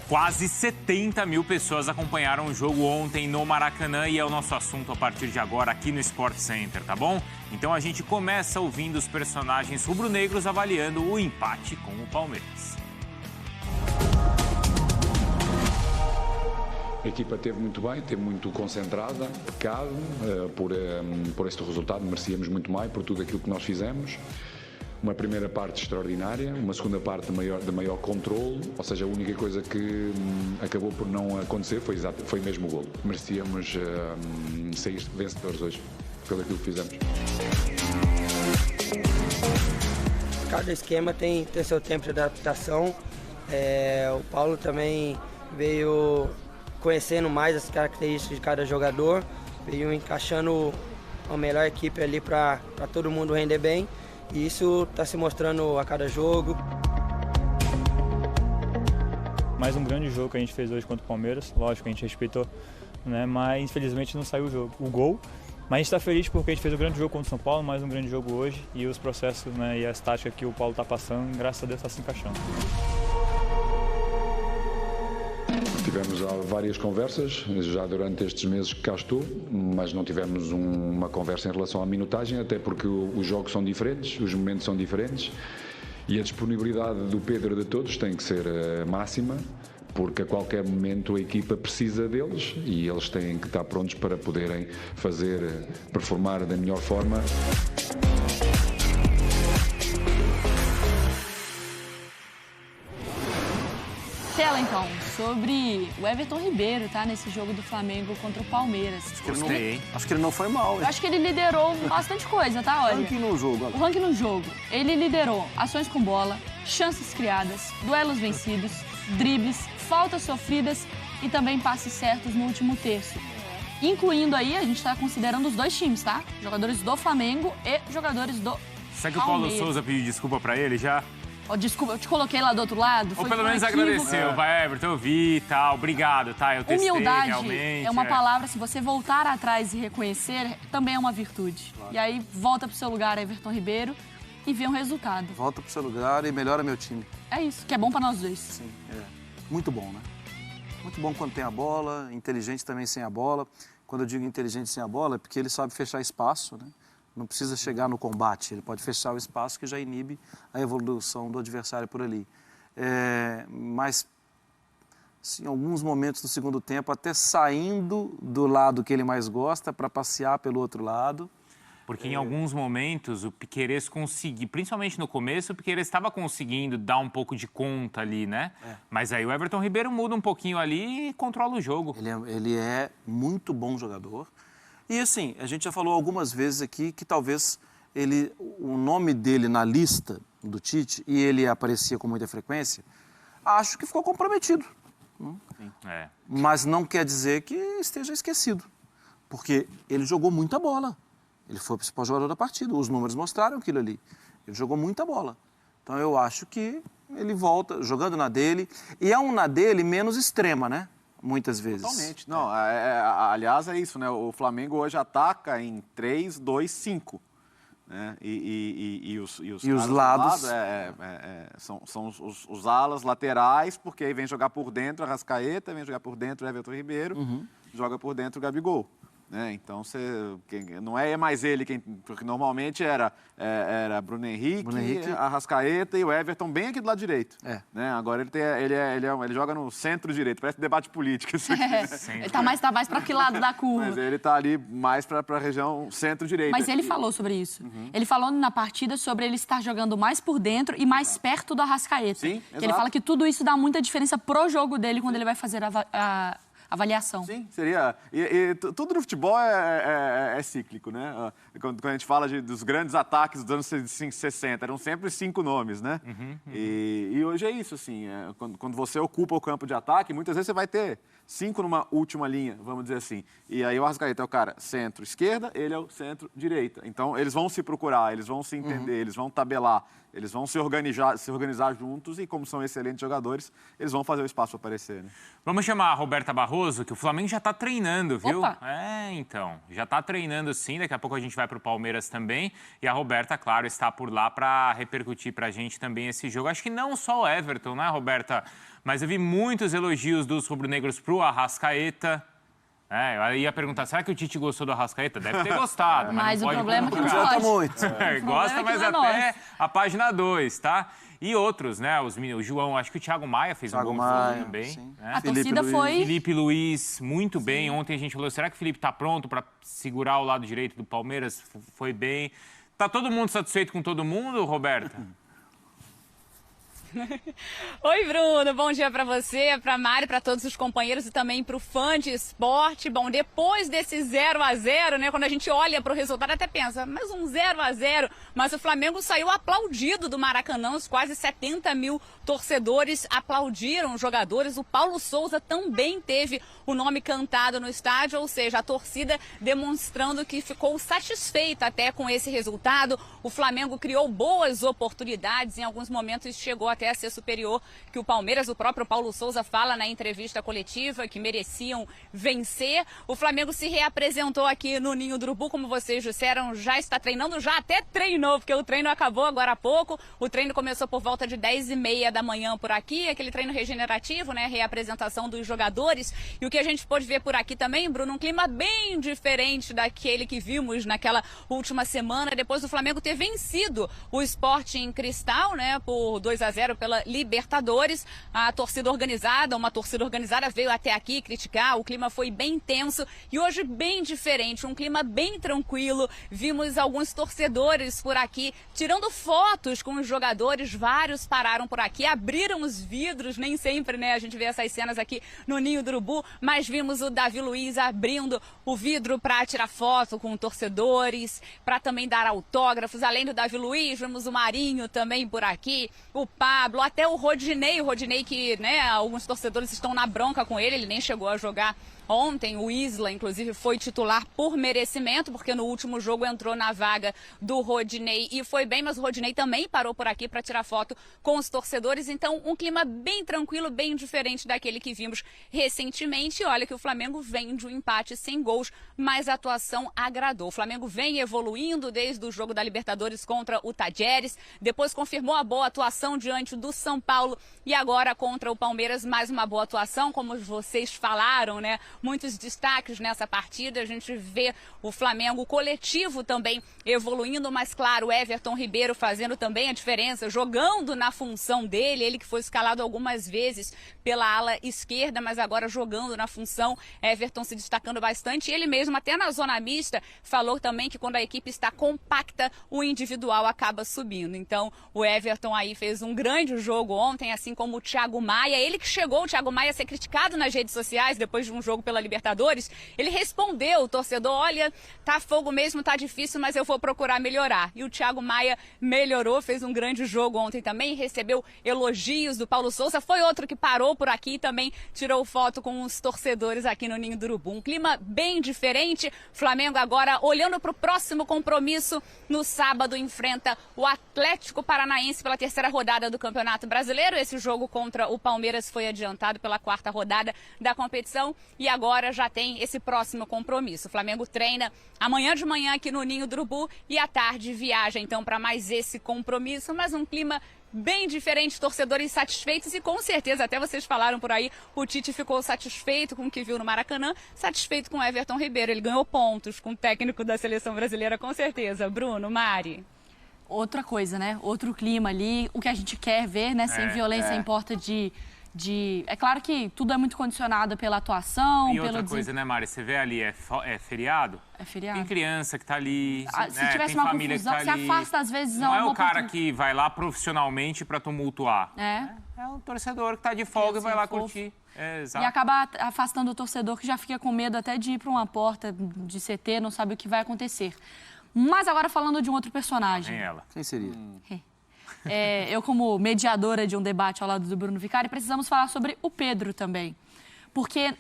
Quase 70 mil pessoas acompanharam o jogo ontem no Maracanã e é o nosso assunto a partir de agora aqui no Sport Center, tá bom? Então a gente começa ouvindo os personagens rubro-negros avaliando o empate com o Palmeiras. A equipa esteve muito bem, esteve muito concentrada, calma, por este resultado, merecíamos muito mais por tudo aquilo que nós fizemos. Uma primeira parte extraordinária, uma segunda parte de maior controle, ou seja, a única coisa que acabou por não acontecer foi mesmo o golo. Merecíamos sair vencedores hoje, pelo aquilo que fizemos. Cada esquema tem seu tempo de adaptação. O Paulo também veio conhecendo mais as características de cada jogador, veio encaixando a melhor equipe ali para todo mundo render bem. E isso está se mostrando a cada jogo. Mais um grande jogo que a gente fez hoje contra o Palmeiras. Lógico que a gente respeitou, né? Mas infelizmente não saiu o gol. Mas a gente está feliz porque a gente fez um grande jogo contra o São Paulo, mais um grande jogo hoje. E os processos, né, e as táticas que o Paulo está passando, graças a Deus está se encaixando. Tivemos várias conversas já durante estes meses que cá estou, mas não tivemos uma conversa em relação à minutagem, até porque os jogos são diferentes, os momentos são diferentes e a disponibilidade do Pedro de todos tem que ser máxima, porque a qualquer momento a equipa precisa deles e eles têm que estar prontos para poderem performar da melhor forma. Então, sobre o Everton Ribeiro, tá? Nesse jogo do Flamengo contra o Palmeiras. Gostei, hein? Acho que ele não foi mal, hein? Eu acho que ele liderou bastante coisa, tá? Olha, Ranking no jogo. o ranking no jogo. Ele liderou ações com bola, chances criadas, duelos vencidos, dribles, faltas sofridas e também passes certos no último terço. Incluindo aí, a gente tá considerando os dois times, tá? Jogadores do Flamengo e jogadores do Será que o Paulo Palmeiras. Souza pediu desculpa pra ele já? Oh, desculpa, eu te coloquei lá do outro lado. Ou pelo menos agradeceu, vai Everton, eu vi e tal, obrigado, tá? Eu testei Humildade realmente. é uma palavra, se você voltar atrás e reconhecer, também é uma virtude. Claro. E aí volta pro seu lugar, Everton Ribeiro, e vê um resultado. Volta pro seu lugar e melhora meu time. É isso, que é bom pra nós dois. Sim, muito bom, né? Muito bom quando tem a bola, inteligente também sem a bola. Quando eu digo inteligente sem a bola, é porque ele sabe fechar espaço, né? Não precisa chegar no combate, ele pode fechar o espaço que já inibe a evolução do adversário por ali. Mas, em alguns momentos do segundo tempo, até saindo do lado que ele mais gosta para passear pelo outro lado. Porque em alguns momentos o Piquerez conseguiu, principalmente no começo, o Piquerez estava conseguindo dar um pouco de conta ali, né? Mas aí o Everton Ribeiro muda um pouquinho ali e controla o jogo. Ele é muito bom jogador. E assim, a gente já falou algumas vezes aqui que talvez o nome dele na lista do Tite, e ele aparecia com muita frequência, acho que ficou comprometido. Sim. Mas não quer dizer que esteja esquecido, porque ele jogou muita bola. Ele foi o principal jogador da partida, os números mostraram aquilo ali. Ele jogou muita bola. Então eu acho que ele volta jogando na dele, e é um na dele menos extrema, né? Muitas vezes. Totalmente. Não, aliás, é isso, né? O Flamengo hoje ataca em 3-2-5. Né? E os lados são os alas laterais, porque aí vem jogar por dentro a Arrascaeta, vem jogar por dentro o Everton Ribeiro, joga por dentro o Gabigol. Né? Então, não é mais ele porque normalmente era Bruno Henrique, Arrascaeta e o Everton bem aqui do lado direito. Né? Agora ele joga no centro-direito, parece debate político. Isso aqui, né? Ele tá mais para que lado da curva. Mas ele tá ali mais para a região centro-direita. Mas ele falou sobre isso. Ele falou na partida sobre ele estar jogando mais por dentro e mais perto do Arrascaeta. Sim, que ele fala que tudo isso dá muita diferença pro jogo dele quando ele vai fazer a avaliação. Sim, seria. E tudo no futebol é cíclico, né? Quando a gente fala dos grandes ataques dos anos 60, eram sempre 5 nomes, né? E hoje é isso, assim. Quando você ocupa o campo de ataque, muitas vezes você vai ter 5 numa última linha, vamos dizer assim. E aí o Arrascaeta é o cara centro-esquerda, ele é o centro-direita. Então, eles vão se procurar, eles vão se entender, eles vão tabelar, eles vão se organizar juntos e, como são excelentes jogadores, eles vão fazer o espaço aparecer, né? Vamos chamar a Roberta Barroso, que o Flamengo já está treinando, viu? Opa. Então, já está treinando sim, daqui a pouco a gente vai para o Palmeiras também. E a Roberta, claro, está por lá para repercutir para a gente também esse jogo. Acho que não só o Everton, né, Roberta? mas eu vi muitos elogios dos rubro-negros pro Arrascaeta. Eu ia perguntar, será que o Tite gostou do Arrascaeta? Deve ter gostado, mas Mas não o pode problema é que não colocar. pode. muito. Gosta, mas não é até a página 2, tá? E outros, né? O João, acho que o Thiago Maia fez um bom jogo também. Né? A torcida foi... Felipe Luiz, muito bem. Ontem a gente falou, será que o Felipe tá pronto para segurar o lado direito do Palmeiras? Foi bem. Tá todo mundo satisfeito com todo mundo, Roberta? Oi, Bruno. Bom dia para você, para Mari, para todos os companheiros e também para o fã de esporte. Bom, depois desse 0-0, né, quando a gente olha para o resultado até pensa, mas um 0-0, mas o Flamengo saiu aplaudido do Maracanã, os quase 70 mil torcedores aplaudiram os jogadores. O Paulo Souza também teve o nome cantado no estádio, ou seja, a torcida demonstrando que ficou satisfeita até com esse resultado. O Flamengo criou boas oportunidades, em alguns momentos chegou até a ser superior que o Palmeiras. O próprio Paulo Souza fala na entrevista coletiva que mereciam vencer. O Flamengo se reapresentou aqui no Ninho do Urubu, como vocês disseram, já está treinando, já até treinou, porque o treino acabou agora há pouco. O treino começou por volta de 10h30 da manhã por aqui, aquele treino regenerativo, né, reapresentação dos jogadores. E o que a gente pôde ver por aqui também, Bruno, um clima bem diferente daquele que vimos naquela última semana, depois do Flamengo ter vencido o Sporting Cristal, né, por 2-0 pela Libertadores. A torcida organizada, uma torcida organizada veio até aqui criticar, o clima foi bem tenso e hoje bem diferente, um clima bem tranquilo. Vimos alguns torcedores por aqui tirando fotos com os jogadores, vários pararam por aqui, abriram os vidros, nem sempre, né, a gente vê essas cenas aqui no Ninho do Urubu, mas vimos o Davi Luiz abrindo o vidro para tirar foto com torcedores, para também dar autógrafos. Além do Davi Luiz, vimos o Marinho também por aqui, o Pablo, até o Rodinei que, né, alguns torcedores estão na bronca com ele nem chegou a jogar ontem. O Isla, inclusive, foi titular por merecimento, porque no último jogo entrou na vaga do Rodinei e foi bem, mas o Rodinei também parou por aqui para tirar foto com os torcedores. Então, um clima bem tranquilo, bem diferente daquele que vimos recentemente. E olha que o Flamengo vem de um empate sem gols, mas a atuação agradou. O Flamengo vem evoluindo desde o jogo da Libertadores contra o Tajeres, depois confirmou a boa atuação diante do São Paulo e agora contra o Palmeiras, mais uma boa atuação, como vocês falaram, né? Muitos destaques nessa partida, a gente vê o Flamengo coletivo também evoluindo, mas claro, o Everton Ribeiro fazendo também a diferença, jogando na função dele, ele que foi escalado algumas vezes pela ala esquerda, mas agora jogando na função, Everton se destacando bastante. Ele mesmo, até na zona mista, falou também que quando a equipe está compacta, o individual acaba subindo. Então, o Everton aí fez um grande jogo ontem, assim como o Thiago Maia, ele que chegou, o Thiago Maia, a ser criticado nas redes sociais depois de um jogo pela Libertadores, ele respondeu, o torcedor, olha, tá fogo mesmo, tá difícil, mas eu vou procurar melhorar. E o Thiago Maia melhorou, fez um grande jogo ontem também, recebeu elogios do Paulo Souza, foi outro que parou por aqui e também tirou foto com os torcedores aqui no Ninho do Urubu. Um clima bem diferente. Flamengo agora olhando para o próximo compromisso, no sábado enfrenta o Atlético Paranaense pela terceira rodada do Campeonato Brasileiro. Esse jogo contra o Palmeiras foi adiantado pela quarta rodada da competição e agora já tem esse próximo compromisso. O Flamengo treina amanhã de manhã aqui no Ninho do Urubu e à tarde viaja então para mais esse compromisso, mas um clima bem diferente, torcedores satisfeitos e com certeza, até vocês falaram por aí, o Tite ficou satisfeito com o que viu no Maracanã, satisfeito com o Everton Ribeiro, ele ganhou pontos com o técnico da seleção brasileira, com certeza. Bruno, Mari. Outra coisa, né? Outro clima ali, o que a gente quer ver, né? Sem violência, importa de... É claro que tudo é muito condicionado pela atuação, e outra coisa, né, Mari? Você vê ali, é feriado? É feriado. Tem criança que tá ali, se tivesse uma confusão, que tá ali. se afasta às vezes... Não é o cara que vai lá profissionalmente para tumultuar. É o torcedor que tá de folga e vai lá curtir. Exato. E acaba afastando o torcedor que já fica com medo até de ir para uma porta de CT, não sabe o que vai acontecer. Mas agora falando de um outro personagem. Quem é ela? Quem seria? Eu, como mediadora de um debate ao lado do Bruno Vicari, precisamos falar sobre o Pedro também. Porque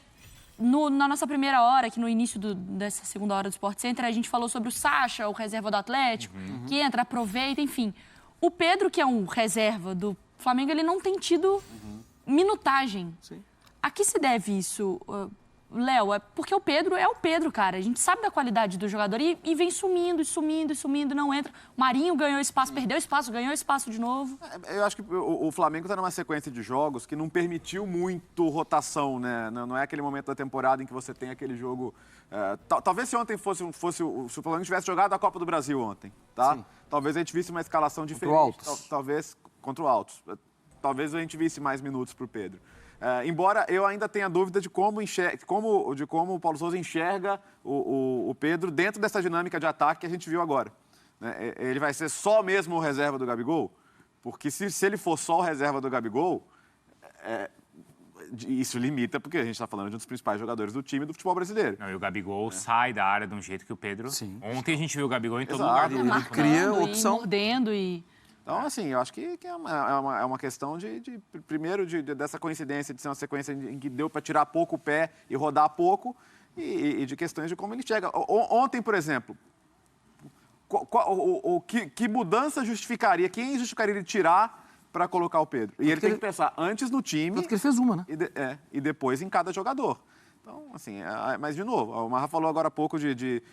na nossa primeira hora, aqui no início dessa segunda hora do Sport Center, a gente falou sobre o Sacha, o reserva do Atlético, que entra, aproveita, enfim. O Pedro, que é um reserva do Flamengo, ele não tem tido minutagem. Sim. A que se deve isso? Léo, é porque o Pedro é o Pedro, cara. A gente sabe da qualidade do jogador e vem sumindo, não entra. O Marinho ganhou espaço, perdeu espaço, ganhou espaço de novo. Eu acho que o Flamengo está numa sequência de jogos que não permitiu muito rotação, né? Não é aquele momento da temporada em que você tem aquele jogo... talvez se ontem se o Flamengo tivesse jogado a Copa do Brasil ontem, tá? Sim. Talvez a gente visse uma escalação diferente. Contra o Altos. Talvez contra o Altos. Talvez a gente visse mais minutos para o Pedro. Embora eu ainda tenha dúvida de como o Paulo Sousa enxerga o Pedro dentro dessa dinâmica de ataque que a gente viu agora. Né? Ele vai ser só mesmo o reserva do Gabigol? Porque se ele for só o reserva do Gabigol, isso limita, porque a gente está falando de um dos principais jogadores do time do futebol brasileiro. Não, e o Gabigol sai da área de um jeito que o Pedro... Sim. Ontem a gente viu o Gabigol em todo Exato. lugar. Ele Marcando cria opção. E mordendo e... Então, assim, eu acho que é uma questão primeiro, dessa coincidência de ser uma sequência em que deu para tirar pouco o pé e rodar pouco, e de questões de como ele chega. Ontem, por exemplo, que mudança justificaria, quem justificaria ele tirar para colocar o Pedro? E ele tem que pensar antes no time... Tanto que ele fez uma, né? E depois em cada jogador. Então, assim, mas de novo, o Marra falou agora há pouco de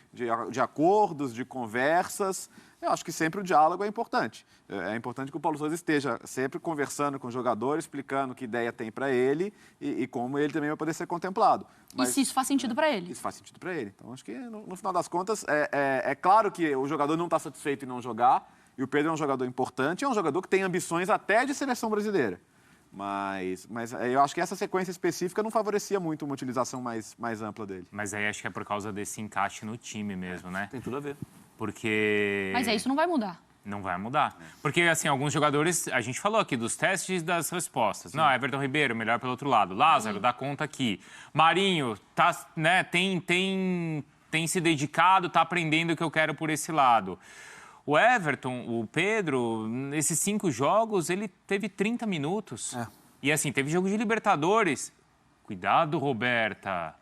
acordos, de conversas. Eu acho que sempre o diálogo é importante. É importante que o Paulo Sousa esteja sempre conversando com o jogador, explicando que ideia tem para ele e como ele também vai poder ser contemplado. Mas, e se isso faz sentido para ele? Isso faz sentido para ele. Então, acho que no final das contas, é claro que o jogador não está satisfeito em não jogar, e o Pedro é um jogador importante, é um jogador que tem ambições até de seleção brasileira. Mas eu acho que essa sequência específica não favorecia muito uma utilização mais ampla dele. Mas aí acho que é por causa desse encaixe no time mesmo, né? Tem tudo a ver. Porque... Mas isso não vai mudar. Não vai mudar. Porque, assim, alguns jogadores... A gente falou aqui dos testes e das respostas. Sim. Não, Everton Ribeiro, melhor pelo outro lado. Lázaro, dá conta aqui. Marinho, tem se dedicado, tá aprendendo o que eu quero por esse lado. O Everton, o Pedro, nesses 5 jogos, ele teve 30 minutos. E, assim, teve jogo de Libertadores. Cuidado, Roberta.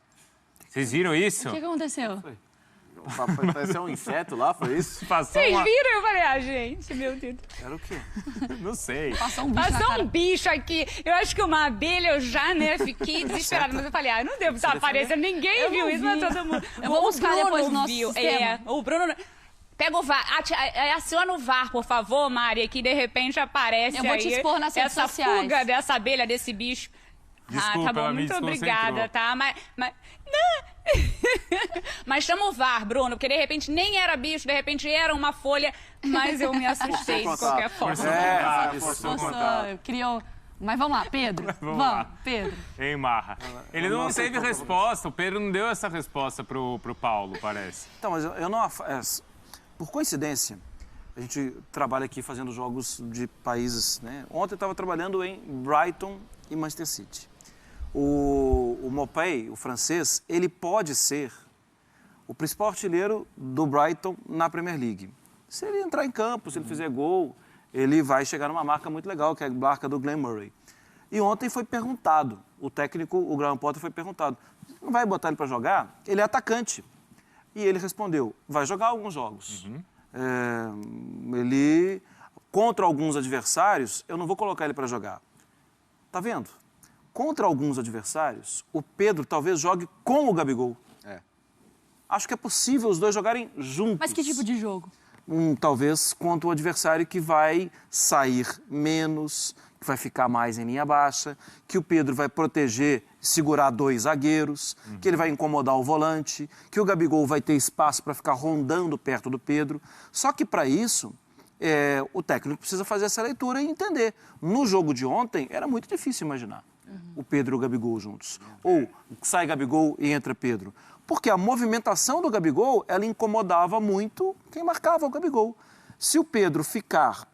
Vocês viram isso? O que aconteceu? Pareceu um inseto lá, foi isso? Vocês viram? Eu falei, gente, meu Deus. Era o quê? Não sei. Passou um bicho Passou um bicho aqui. Eu acho que uma abelha, eu já, fiquei desesperada. Mas eu falei, não devo estar aparecendo. Ninguém viu isso, mas todo mundo... Eu vou buscar depois no nosso viu. sistema. O Bruno... Pega o VAR, aciona o VAR, por favor, Mari, que de repente aparece aí. Eu vou te expor nas redes sociais. Essa fuga dessa abelha, desse bicho. Desculpa, tá bom, muito obrigada, tá? Mas chama o VAR, Bruno, porque de repente nem era bicho, de repente era uma folha, mas eu me assustei de qualquer forma. Eu queria... Mas vamos lá, Pedro. Vamos, Pedro. Hein, Marra? Ele não teve resposta, o Pedro não deu essa resposta pro Paulo, parece. Então, mas eu não... Por coincidência, a gente trabalha aqui fazendo jogos de países, né? Ontem eu estava trabalhando em Brighton e Manchester City. O Maupay, o francês, ele pode ser o principal artilheiro do Brighton na Premier League. Se ele entrar em campo, se ele fizer gol, ele vai chegar numa marca muito legal, que é a marca do Glenn Murray. E ontem foi perguntado, o técnico, o Graham Potter, foi perguntado, não vai botar ele para jogar? Ele é atacante. E ele respondeu, vai jogar alguns jogos. Ele, contra alguns adversários, eu não vou colocar ele para jogar. Tá vendo? Contra alguns adversários, o Pedro talvez jogue com o Gabigol. Acho que é possível os dois jogarem juntos. Mas que tipo de jogo? Talvez contra o adversário que vai sair menos, que vai ficar mais em linha baixa, que o Pedro vai proteger, segurar 2 zagueiros, que ele vai incomodar o volante, que o Gabigol vai ter espaço para ficar rondando perto do Pedro. Só que para isso, o técnico precisa fazer essa leitura e entender. No jogo de ontem, era muito difícil imaginar o Pedro e o Gabigol juntos. Ou sai Gabigol e entra Pedro. Porque a movimentação do Gabigol, ela incomodava muito quem marcava o Gabigol. Se o Pedro ficar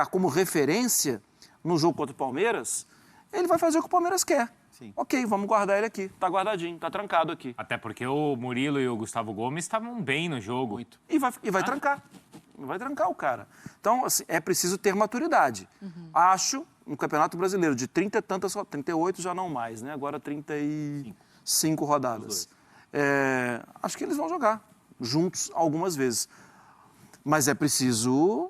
como referência no jogo contra o Palmeiras, ele vai fazer o que o Palmeiras quer. Sim. Ok, vamos guardar ele aqui. Tá guardadinho, tá trancado aqui. Até porque o Murilo e o Gustavo Gomes estavam bem no jogo. Muito. E vai trancar. Vai trancar o cara. Então, assim, é preciso ter maturidade. Acho, no Campeonato Brasileiro, de 30 e tantas, 38 já não mais, né? Agora 35 rodadas. Acho que eles vão jogar juntos algumas vezes. Mas é preciso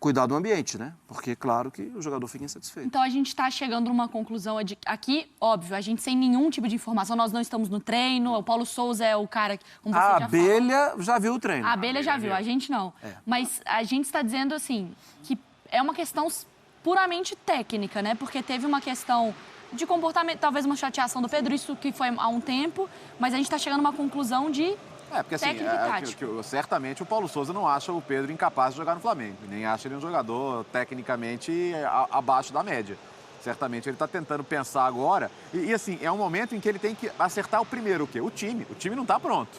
cuidar do ambiente, né? Porque, claro, que o jogador fica insatisfeito. Então, a gente está chegando numa conclusão aqui, óbvio, a gente sem nenhum tipo de informação, nós não estamos no treino, o Paulo Souza é o cara, como você já falou. A Abelha já viu o treino. A Abelha já viu, a gente não. Mas a gente está dizendo, assim, que é uma questão puramente técnica, né? Porque teve uma questão de comportamento, talvez uma chateação do Pedro, isso que foi há um tempo, mas a gente está chegando a uma conclusão de porque assim, certamente o Paulo Souza não acha o Pedro incapaz de jogar no Flamengo, nem acha ele um jogador tecnicamente abaixo da média. Certamente ele está tentando pensar agora. E assim, é um momento em que ele tem que acertar o primeiro o quê? O time. O time não está pronto.